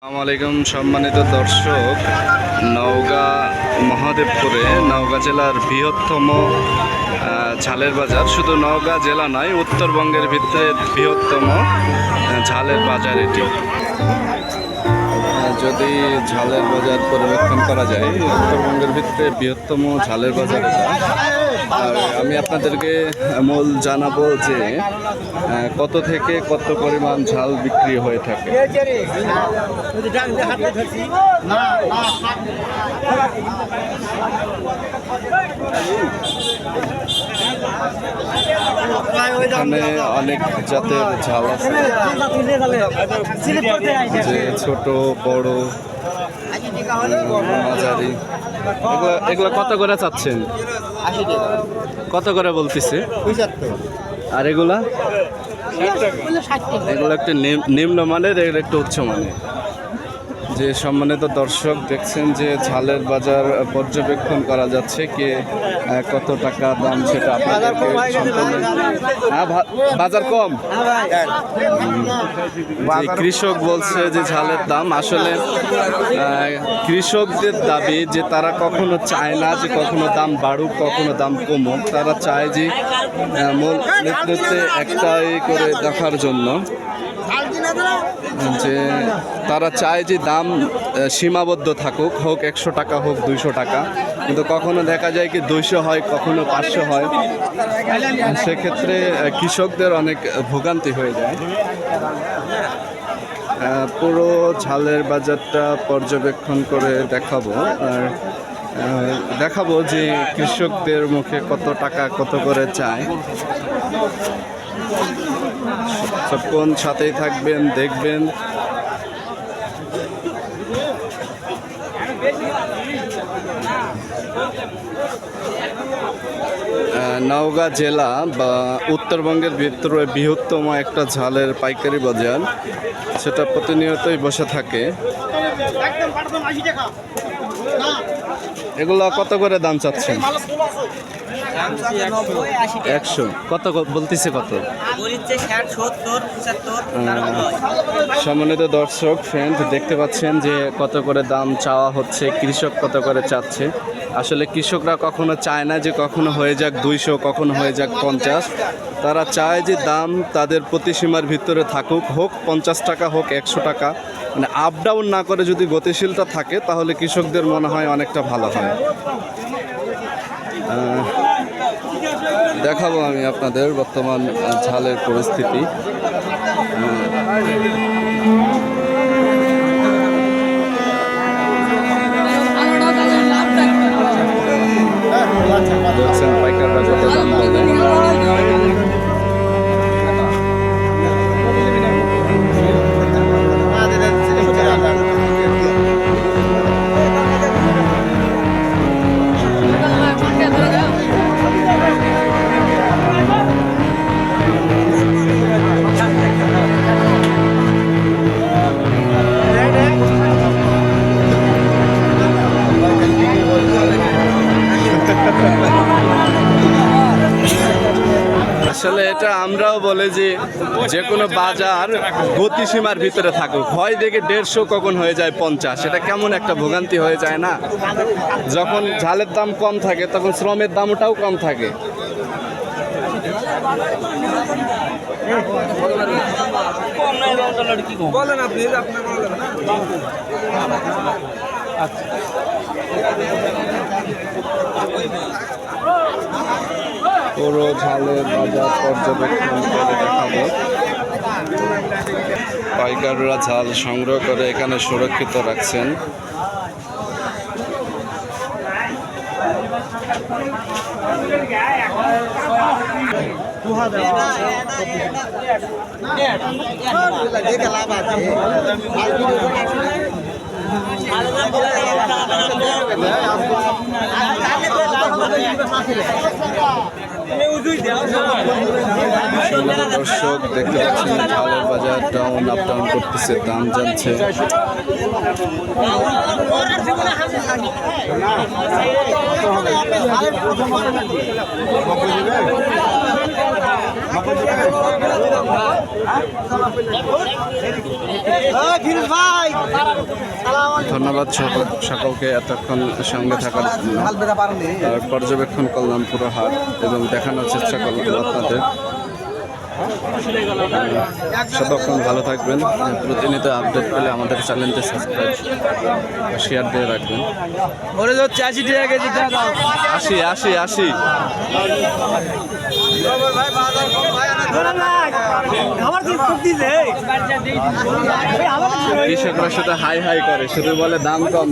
আসসালামু আলাইকুম সম্মানিত দর্শক, নওগাঁ মহাদেবপুরে নওগাঁ জেলার বৃহত্তম ঝালের বাজার। শুধু নওগাঁ জেলা নয়, উত্তরবঙ্গের ভিতরে বৃহত্তম ঝালের বাজার এটি। যদি ঝালের বাজার পরিবেক্ষণ করা যায়, উত্তরবঙ্গের ভিতরে বৃহত্তম ঝালের বাজার এটা। আর আমি আপনাদেরকে মূল জানাবো যে কত থেকে কত পরিমাণ ঝাল বিক্রি হয়ে থাকে। এখানে অনেক জাতের ঝাল আছে, যে ছোট বড় মাঝারি। এগুলো কত করে চাচ্ছেন? 80 টাকা। কত করে বলতেছে? 75। আর এগুলা? 60 টাকা। এগুলো একটা নিম্নমানের, এগুলো একটু উচ্চমানের। যে সম্মানিত দর্শক, দেখছেন যে ঝালের বাজার পর্যবেক্ষণ করা যাচ্ছে, কে কত টাকা দাম সেটা আপনাদেরকে সম্পূর্ণ। হ্যাঁ, বাজার কম। যে কৃষক বলছে যে ঝালের দাম, আসলে কৃষকদের দাবি যে তারা কখনো চায় না যে কখনো দাম বাড়ুক কখনো দাম কমুক। তারা চায় যে মূল নেতৃত্বে একটাই করে দেখার জন্য, যে তারা চায় যে দাম সীমাবদ্ধ থাকুক, হোক 100 টাকা হোক 200 টাকা। কিন্তু কখনো দেখা যায় কি 200 হয়, কখনো 500 হয়। সেক্ষেত্রে কৃষকদের অনেক ভোগান্তি হয়ে যায়। পুরো ঝালের বাজারটা পর্যবেক্ষণ করে দেখাবো, আর দেখাবো যে কৃষকদের মুখে কত টাকা কত করে চায়। কোন সাথেই থাকবেন, দেখবেন। নওগাঁ জেলা বা উত্তরবঙ্গের ভিতরে বৃহত্তম একটা ঝালের পাইকারি বাজার, সেটা প্রতিনিয়তই বসে থাকে। এগুলো কত করে দাম চাচ্ছেন? 100। কত বলতেছে? কত? সম্মানিত দর্শক ফ্রেন্ড, দেখতে পাচ্ছেন যে কত করে দাম চাওয়া হচ্ছে, কৃষক কত করে চাচ্ছে। আসলে কৃষকরা কখনো চায় না যে কখনো হয়ে যাক 200, কখনো হয়ে যাক 50। তারা চায় যে দাম তাদের প্রতিসীমার ভিতরে থাকুক, হোক 50 টাকা হোক 100 টাকা, মানে আপ ডাউন না করে যদি গতিশীলতা থাকে তাহলে কৃষকদের মনে হয় অনেকটা ভালো হয়। দেখাবো আমি আপনাদের বর্তমান ঝালের পরিস্থিতি। দেখছেন পাইকাররা যত দাম বলে। আসলে এটা আমরাও বলে যে কোনো বাজার গতিসীমার ভিতরে থাকুক, হয় দেখে 150 কখন হয়ে যায় 50। এটা কেমন একটা ভোগান্তি হয়ে যায় না? যখন ঝালের দাম কম থাকে তখন শ্রমের দামটাও কম থাকে। পুরো ঝালের বাজার পর্যবেক্ষণ করে দেখাবো। পাইকাররা ঝাল সংগ্রহ করে এখানে সুরক্ষিত রাখছেন। দর্শক দেখতে পাচ্ছেন ঝালের বাজার ডাউন আপ ডাউন করতেছে, দাম যাচ্ছে। ধন্যবাদ সকলকে এতক্ষণ সঙ্গে থাকার জন্য। পর্যবেক্ষণ করলাম পুরো হাট এবং দেখানোর চেষ্টা করলাম আপনাদের। সতক্ষণ ভালো থাকবেন। প্রতিনিয়ত আপডেট পেলে আমাদের চ্যানেলটি সাবস্ক্রাইব শেয়ার দিয়ে রাখবেন। 80 টাকা কেজি। 80। কৃষকরা শুধু হাই হাই করে, শুধু বলে দাম কম।